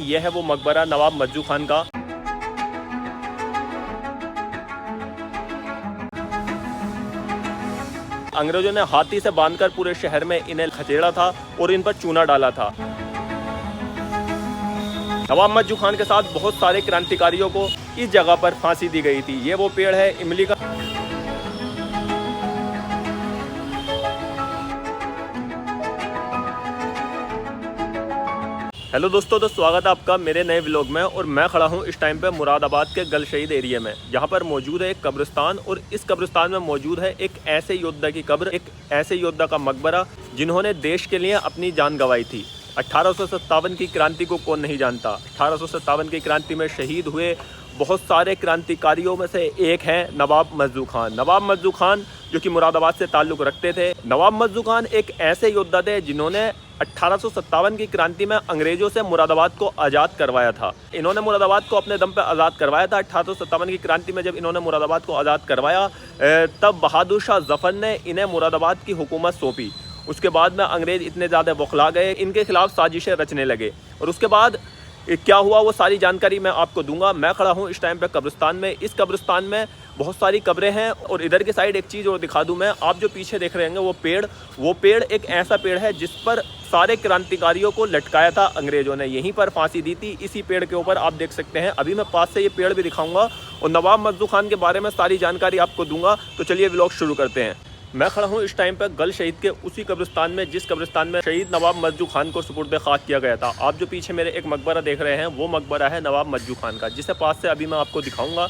यह है वो मकबरा नवाब मज्जू खान का। अंग्रेजों ने हाथी से बांधकर पूरे शहर में इन्हें खदेड़ा था और इन पर चूना डाला था। नवाब मज्जू खान के साथ बहुत सारे क्रांतिकारियों को इस जगह पर फांसी दी गई थी। ये वो पेड़ है इमली का। हेलो दोस्तों, तो स्वागत है आपका मेरे नए व्लॉग में। और मैं खड़ा हूं इस टाइम पे मुरादाबाद के गल शहीद एरिया में, जहां पर मौजूद है एक कब्रिस्तान। और इस कब्रिस्तान में मौजूद है एक ऐसे योद्धा की कब्र, एक ऐसे योद्धा का मकबरा जिन्होंने देश के लिए अपनी जान गंवाई थी। 1857 की क्रांति को कौन नहीं जानता। 1857 की क्रांति में शहीद हुए बहुत सारे क्रांतिकारियों में से एक हैं नवाब मज्जू खान। नवाब मज्जू खान जो कि मुरादाबाद से ताल्लुक़ रखते थे। नवाब मज्जू खान एक ऐसे योद्धा थे जिन्होंने 1857 की क्रांति में अंग्रेजों से मुरादाबाद को आज़ाद करवाया था। इन्होंने मुरादाबाद को अपने दम पर आज़ाद करवाया था। 1857 की क्रांति में जब इन्होंने मुरादाबाद को आज़ाद करवाया, तब बहादुर शाह जफ़र ने इन्हें मुरादाबाद की हुकूमत सौंपी। उसके बाद में अंग्रेज़ इतने ज़्यादा बौखला गए, इनके खिलाफ साजिशें रचने लगे। और उसके बाद क्या हुआ वो सारी जानकारी मैं आपको दूंगा। मैं खड़ा हूँ इस टाइम पे कब्रिस्तान में। इस कब्रिस्तान में बहुत सारी कब्रें हैं। और इधर की साइड एक चीज़ और दिखा दूं मैं, आप जो पीछे देख रहे हैं वो पेड़ एक ऐसा पेड़ है जिस पर सारे क्रांतिकारियों को लटकाया था अंग्रेजों ने। यहीं पर फांसी दी थी, इसी पेड़ के ऊपर आप देख सकते हैं। अभी मैं पास से ये पेड़ भी दिखाऊंगा और नवाब मज्जू खान के बारे में सारी जानकारी आपको दूंगा। तो चलिए व्लॉग शुरू करते हैं। मैं खड़ा हूँ इस टाइम पर गल शहीद के उसी कब्रिस्तान में जिस कब्रिस्तान में शहीद नवाब मज्जू खान को सुपुर्द खाक किया गया था। आप जो पीछे मेरे एक मकबरा देख रहे हैं वो मकबरा है नवाब मज्जू खान का, जिसे पास से अभी मैं आपको दिखाऊंगा।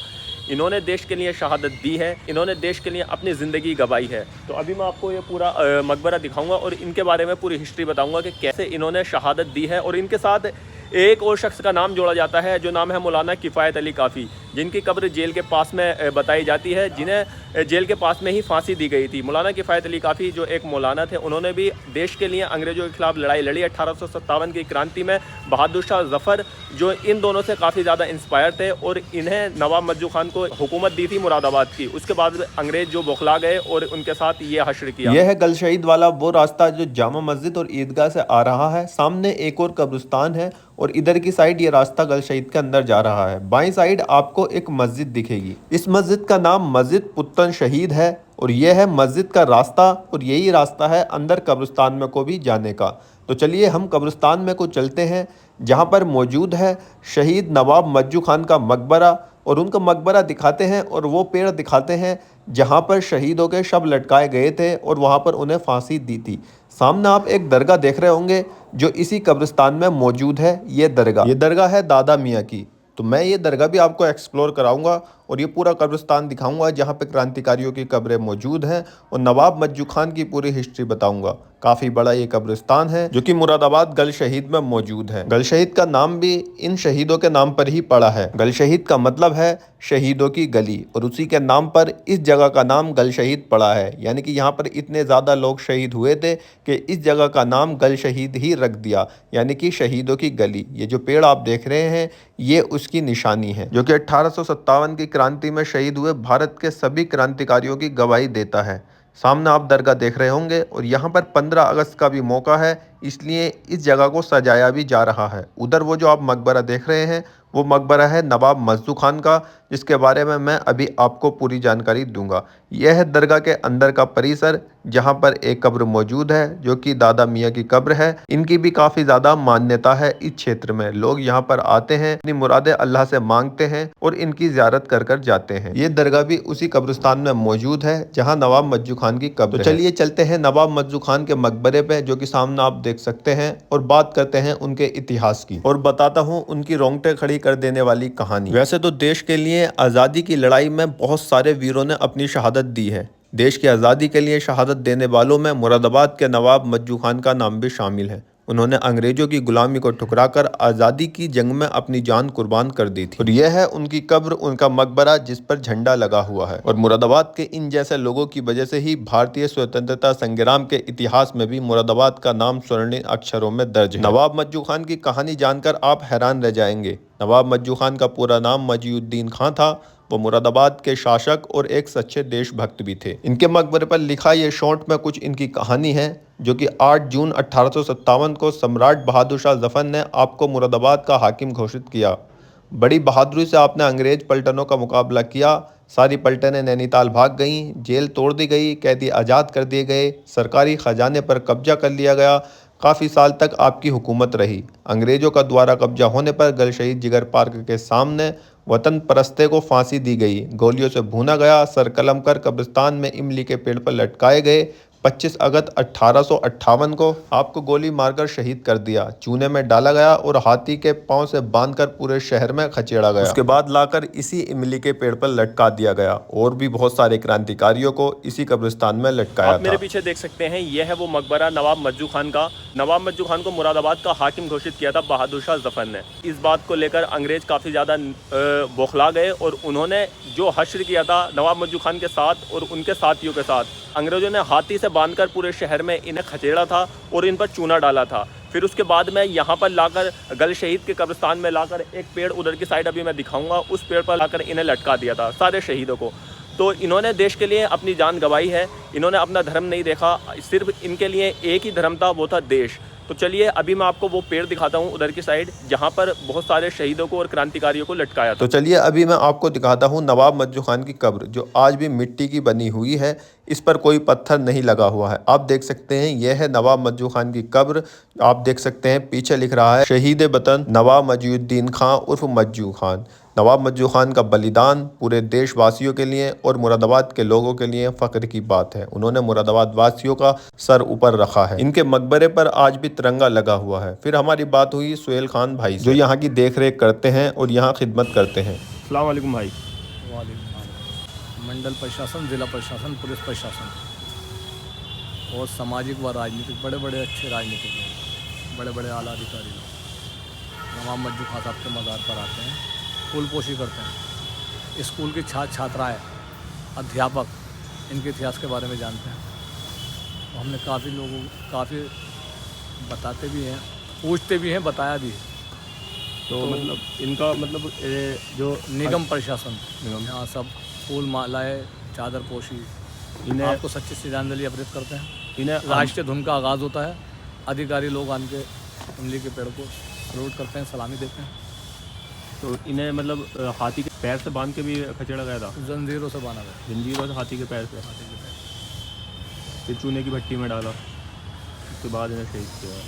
इन्होंने देश के लिए शहादत दी है, इन्होंने देश के लिए अपनी ज़िंदगी गंवाई है। तो अभी मैं आपको ये पूरा मकबरा दिखाऊंगा और इनके बारे में पूरी हिस्ट्री बताऊंगा कि कैसे इन्होंने शहादत दी है। और इनके साथ एक और शख्स का नाम जोड़ा जाता है, जो नाम है मौलाना किफ़ायत अली काफ़ी, जिनकी कब्र जेल के पास में बताई जाती है, जिन्हें जेल के पास में ही फांसी दी गई थी। मौलाना किफ़ायत अली काफ़ी जो एक मौलाना थे, उन्होंने भी देश के लिए अंग्रेज़ों के खिलाफ लड़ाई लड़ी। 1857 की क्रांति में बहादुर शाह जफ़र जो इन दोनों से काफ़ी ज़्यादा इंस्पायर थे और इन्हें नवाब मज्जू खान को हुकूमत दी थी मुरादाबाद की। उसके बाद अंग्रेज़ जो बौखला गए और उनके साथ ये हश्र किया। यह है गल शहीद वाला वो रास्ता जो जामा मस्जिद और ईदगाह से आ रहा है। सामने एक और कब्रिस्तान है और इधर की साइड ये रास्ता गल शहीद के अंदर जा रहा है। बाईं साइड आपको एक मस्जिद दिखेगी। इस मस्जिद का नाम मस्जिद पुत्तन शहीद है और यह है मस्जिद का रास्ता। और यही रास्ता है अंदर कब्रिस्तान में को भी जाने का। तो चलिए हम कब्रिस्तान में को चलते हैं, जहाँ पर मौजूद है शहीद नवाब मज्जू खान का मकबरा। और उनका मकबरा दिखाते हैं और वो पेड़ दिखाते हैं जहाँ पर शहीदों के शव लटकाए गए थे और वहाँ पर उन्हें फांसी दी थी। सामने आप एक दरगाह देख रहे होंगे जो इसी कब्रिस्तान में मौजूद है। ये दरगाह है दादा मियाँ की। तो मैं ये दरगाह भी आपको एक्सप्लोर कराऊंगा और ये पूरा कब्रिस्तान दिखाऊंगा जहाँ पे क्रांतिकारियों की कब्रें मौजूद हैं और नवाब मज्जू खान की पूरी हिस्ट्री बताऊंगा। काफ़ी बड़ा ये कब्रिस्तान है जो कि मुरादाबाद गल शहीद में मौजूद है। गल शहीद का नाम भी इन शहीदों के नाम पर ही पड़ा है। गल शहीद का मतलब है शहीदों की गली और उसी के नाम पर इस जगह का नाम गल शहीद पड़ा है। यानी कि यहाँ पर इतने ज़्यादा लोग शहीद हुए थे कि इस जगह का नाम गल शहीद ही रख दिया, यानी कि शहीदों की गली। ये जो पेड़ आप देख रहे हैं ये उसकी निशानी है, जो कि 1857 की क्रांति में शहीद हुए भारत के सभी क्रांतिकारियों की गवाही देता है। सामने आप दरगाह देख रहे होंगे और यहाँ पर 15 अगस्त का भी मौका है, इसलिए इस जगह को सजाया भी जा रहा है। उधर वो जो आप मकबरा देख रहे हैं वो मकबरा है नवाब मज्जू खान का, जिसके बारे में मैं अभी आपको पूरी जानकारी दूंगा। यह है दरगाह के अंदर का परिसर, जहाँ पर एक कब्र मौजूद है जो कि दादा मियाँ की कब्र है। इनकी भी काफ़ी ज़्यादा मान्यता है इस क्षेत्र में। लोग यहाँ पर आते हैं, अपनी मुरादें अल्लाह से मांगते हैं और इनकी ज़ियारत कर कर जाते हैं। ये दरगाह भी उसी कब्रिस्तान में मौजूद है जहाँ नवाब मज्जू खान की कब्र है। तो चलिए चलते हैं नवाब मज्जू खान के मकबरे पे, जो कि सामने आप देख सकते हैं, और बात करते हैं उनके इतिहास की और बताता हूँ उनकी रोंगटे खड़ी कर देने वाली कहानी। वैसे तो देश के लिए आज़ादी की लड़ाई में बहुत सारे वीरों ने अपनी शहादत दी है। देश की आज़ादी के लिए शहादत देने वालों में मुरादाबाद के नवाब मज्जू खान का नाम भी शामिल है। उन्होंने अंग्रेजों की गुलामी को ठुकराकर आज़ादी की जंग में अपनी जान कुर्बान कर दी थी। और यह है उनकी कब्र, उनका मकबरा, जिस पर झंडा लगा हुआ है। और मुरादाबाद के इन जैसे लोगों की वजह से ही भारतीय स्वतंत्रता संग्राम के इतिहास में भी मुरादाबाद का नाम स्वर्णिम अक्षरों में दर्ज है। नवाब मज्जू खान की कहानी जानकर आप हैरान रह जाएंगे। नवाब मज्जू खान का पूरा नाम मजीउद्दीन खां था वो मुरादाबाद के शासक और एक सच्चे देशभक्त भी थे। इनके मकबरे पर लिखा ये शॉर्ट में कुछ इनकी कहानी है, जो कि 8 जून 1857 को सम्राट बहादुर शाह जफर ने आपको मुरादाबाद का हाकिम घोषित किया। बड़ी बहादुरी से आपने अंग्रेज पलटनों का मुकाबला किया। सारी पलटनें नैनीताल भाग गईं, जेल तोड़ दी गई, कैदी आज़ाद कर दिए गए, सरकारी खजाने पर कब्जा कर लिया गया। काफ़ी साल तक आपकी हुकूमत रही। अंग्रेज़ों का द्वारा कब्जा होने पर गल शहीद जिगर पार्क के सामने वतन परस्ते को फांसी दी गई, गोलियों से भूना गया, सर कलम कर कब्रिस्तान में इमली के पेड़ पर लटकाए गए। 25 अगस्त 1858 को आपको गोली मारकर शहीद कर दिया, चूने में डाला गया और हाथी के पांव से बांधकर पूरे शहर में खचेड़ा गया। उसके बाद लाकर इसी इमली के पेड़ पर लटका दिया गया और भी बहुत सारे क्रांतिकारियों को इसी कब्रिस्तान में लटकाया आप मेरे पीछे देख सकते हैं, यह है वो मकबरा नवाब मज्जू खान का। नवाब मज्जू खान को मुरादाबाद का हाकिम घोषित किया था बहादुर शाह जफर ने। इस बात को लेकर अंग्रेज काफ़ी ज़्यादा बौखला गए और उन्होंने जो हश्र किया था नवाब मज्जू खान के साथ और उनके साथियों के साथ, अंग्रेजों ने हाथी से बांधकर पूरे शहर में इन्हें खचेड़ा था और इन पर चूना डाला था। फिर उसके बाद में यहाँ पर लाकर गल शहीद के कब्रिस्तान में लाकर एक पेड़ उधर की साइड अभी मैं दिखाऊंगा, उस पेड़ पर लाकर इन्हें लटका दिया था, सारे शहीदों को। तो इन्होंने देश के लिए अपनी जान गंवाई है। इन्होंने अपना धर्म नहीं देखा, सिर्फ इनके लिए एक ही धर्म था, वो था देश। तो चलिए अभी मैं आपको वो पेड़ दिखाता हूँ उधर की साइड, जहाँ पर बहुत सारे शहीदों को और क्रांतिकारियों को लटकाया था। तो चलिए अभी मैं आपको दिखाता हूँ नवाब मज्जू खान की कब्र, जो आज भी मिट्टी की बनी हुई है। इस पर कोई पत्थर नहीं लगा हुआ है। आप देख सकते हैं यह है नवाब मज्जू खान की कब्र। आप देख सकते हैं पीछे लिख रहा है शहीद वतन नवाब मजीउद्दीन खां उर्फ मज्जू खान। नवाब मज्जू खान का बलिदान पूरे देशवासियों के लिए और मुरादाबाद के लोगों के लिए फ़ख्र की बात है। उन्होंने मुरादाबाद वासियों का सर ऊपर रखा है। इनके मकबरे पर आज भी तिरंगा लगा हुआ है। फिर हमारी बात हुई सुहेल खान भाई से, जो यहाँ की देख रेख करते हैं और यहाँ खिदमत करते हैं। अस्सलाम वालेकुम भाई। मंडल प्रशासन, जिला प्रशासन, पुलिस प्रशासन और सामाजिक व राजनीतिक बड़े बड़े अच्छे राजनीतिक लोग, बड़े बड़े आला अधिकारी लोग नवाब मज्जू खान साहब के मज़ार पर आते हैं, फूल पोशी करते हैं। स्कूल की छात्राएँ, अध्यापक इनके इतिहास के बारे में जानते हैं। तो हमने काफ़ी लोगों काफ़ी बताते भी हैं, पूछते भी हैं, बताया भी है। तो मतलब इनका मतलब जो निगम प्रशासन यहाँ सब फूल मालाएँ, चादर पोशी, इन्हें आपको सच्ची श्रद्धांजलि अर्पित करते हैं। इन्हें राष्ट्रीय धुन का आगाज़ होता है। अधिकारी लोग आन के इमली के पेड़ को सलूट करते हैं, सलामी देते हैं। तो इन्हें मतलब हाथी के पैर से बांध के भी खचेड़ा गया था, जंजीरों से बांधा गया, जंजीरों से हाथी के पैर से, फिर चूने की भट्टी में डाला, उसके बाद इन्हें शहीद किया।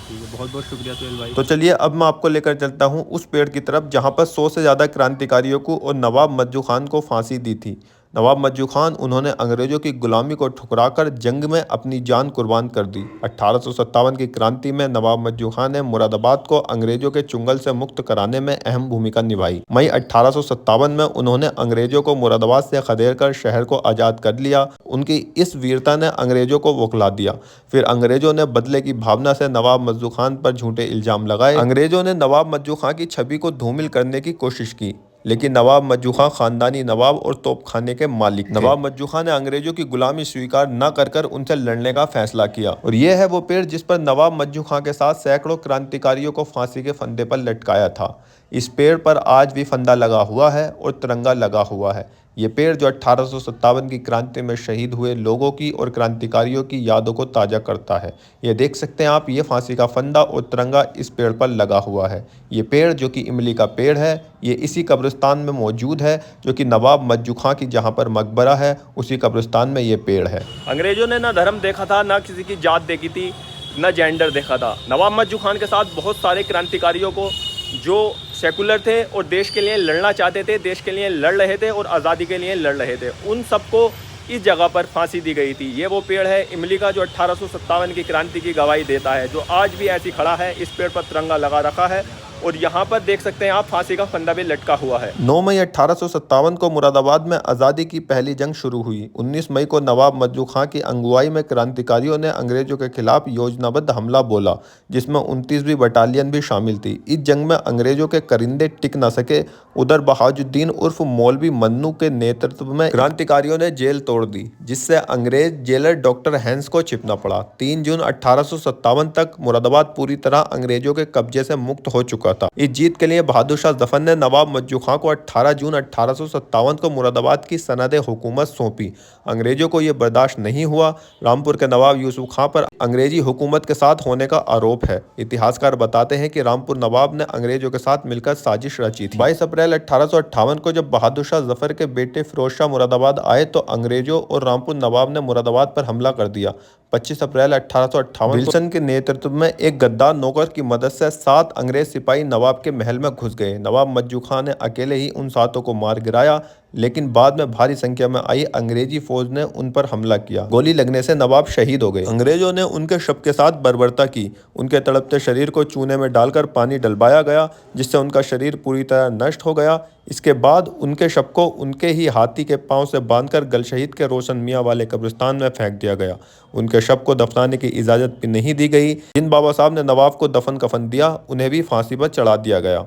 ठीक है, बहुत बहुत शुक्रिया सुहेल भाई। तो चलिए अब मैं आपको लेकर चलता हूँ उस पेड़ की तरफ जहाँ पर 100 से ज़्यादा क्रांतिकारियों को और नवाब मज्जू खान को फांसी दी थी। नवाब मज्जू खान, उन्होंने अंग्रेज़ों की गुलामी को ठुकराकर जंग में अपनी जान कुर्बान कर दी। 1857 की क्रांति में नवाब मज्जू खान ने मुरादाबाद को अंग्रेज़ों के चुंगल से मुक्त कराने में अहम भूमिका निभाई। मई 1857 में उन्होंने अंग्रेज़ों को मुरादाबाद से खदेड़ कर शहर को आज़ाद कर लिया। उनकी इस वीरता ने अंग्रेज़ों को बौखला दिया। फिर अंग्रेज़ों ने बदले की भावना से नवाब मज्जू खान पर झूठे इल्ज़ाम लगाए। अंग्रेज़ों ने नवाब मज्जू खान की छवि को धूमिल करने की कोशिश की, लेकिन नवाब मज्जू खान खानदानी नवाब और तोपखाने के मालिक थे। नवाब मज्जू खान ने अंग्रेजों की गुलामी स्वीकार न कर उनसे लड़ने का फैसला किया। और यह है वो पेड़ जिस पर नवाब मज्जू खान के साथ सैकड़ों क्रांतिकारियों को फांसी के फंदे पर लटकाया था। इस पेड़ पर आज भी फंदा लगा हुआ है और तिरंगा लगा हुआ है। ये पेड़ जो 1857 की क्रांति में शहीद हुए लोगों की और क्रांतिकारियों की यादों को ताज़ा करता है। ये देख सकते हैं आप, ये फांसी का फंदा और तिरंगा इस पेड़ पर लगा हुआ है। ये पेड़ जो कि इमली का पेड़ है, ये इसी कब्रिस्तान में मौजूद है, जो कि नवाब मज्जू खां की जहाँ पर मकबरा है उसी कब्रिस्तान में ये पेड़ है। अंग्रेजों ने ना धर्म देखा था, ना किसी की जात देखी थी, ना जेंडर देखा था। नवाब मज्जू खान के साथ बहुत सारे क्रांतिकारियों को जो सेकुलर थे और देश के लिए लड़ना चाहते थे, देश के लिए लड़ रहे थे और आज़ादी के लिए लड़ रहे थे, उन सबको इस जगह पर फांसी दी गई थी। ये वो पेड़ है इमली का जो 1857 की क्रांति की गवाही देता है, जो आज भी ऐसी खड़ा है। इस पेड़ पर तिरंगा लगा रखा है और यहाँ पर देख सकते हैं आप, फांसी का फंदा भी लटका हुआ है। 9 मई 1857 को मुरादाबाद में आज़ादी की पहली जंग शुरू हुई। 19 मई को नवाब मज्जू खां की अगुवाई में क्रांतिकारियों ने अंग्रेजों के खिलाफ योजनाबद्ध हमला बोला, जिसमें 29वीं बटालियन भी शामिल थी। इस जंग में अंग्रेजों के करिंदे टिक न सके। उधर बहाजुद्दीन उर्फ मौलवी मन्नू के नेतृत्व में क्रांतिकारियों ने जेल तोड़ दी, जिससे अंग्रेज जेलर डॉक्टर हैंस को छिपना पड़ा। 3 जून 1857 तक मुरादाबाद पूरी तरह अंग्रेजों के कब्जे से मुक्त हो चुका चुका था। इस जीत के लिए बहादुर शाह जफर ने नवाब मज्जू खां को 18 जून 1857 को मुरादाबाद की सनद हुकूमत सौंपी। अंग्रेजों को यह बर्दाश्त नहीं हुआ। रामपुर के नवाब यूसुफ खां पर अंग्रेजी हुकूमत के साथ होने का आरोप है। इतिहासकार बताते हैं कि रामपुर नवाब ने अंग्रेजों के साथ मिलकर साजिश रची थी। 22 अप्रैल 1858 को जब बहादुर शाह जफर के बेटे फिरोज शाह मुरादाबाद आए तो अंग्रेजों और रामपुर नवाब ने मुरादाबाद पर हमला कर दिया। 25 अप्रैल 1858 विल्सन के नेतृत्व में एक गद्दार नौकर की मदद से 7 अंग्रेज सिपाही नवाब के महल में घुस गए। नवाब मज्जू खां ने अकेले ही उन 7 को मार गिराया, लेकिन बाद में भारी संख्या में आई अंग्रेजी फौज ने उन पर हमला किया। गोली लगने से नवाब शहीद हो गए। अंग्रेजों ने उनके शव के साथ बर्बरता की। उनके तड़पते शरीर को चूने में डालकर पानी डलवाया गया, जिससे उनका शरीर पूरी तरह नष्ट हो गया। इसके बाद उनके शव को उनके ही हाथी के पांव से बांधकर गलशहीद के रोशन मियाँ वाले कब्रिस्तान में फेंक दिया गया। उनके शव को दफनाने की इजाज़त भी नहीं दी गई। जिन बाबा साहब ने नवाब को दफन कफन दिया, उन्हें भी फांसी पर चढ़ा दिया गया।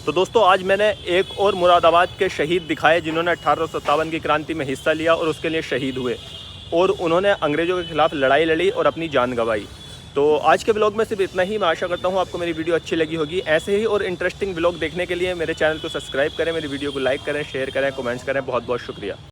तो दोस्तों, आज मैंने एक और मुरादाबाद के शहीद दिखाए जिन्होंने 1857 की क्रांति में हिस्सा लिया और उसके लिए शहीद हुए और उन्होंने अंग्रेज़ों के खिलाफ लड़ाई लड़ी और अपनी जान गंवाई। तो आज के ब्लॉग में सिर्फ इतना ही। मैं आशा करता हूँ आपको मेरी वीडियो अच्छी लगी होगी। ऐसे ही और इंटरेस्टिंग ब्लॉग देखने के लिए मेरे चैनल को सब्सक्राइब करें, मेरी वीडियो को लाइक करें, शेयर करें, कमेंट्स करें। बहुत बहुत शुक्रिया।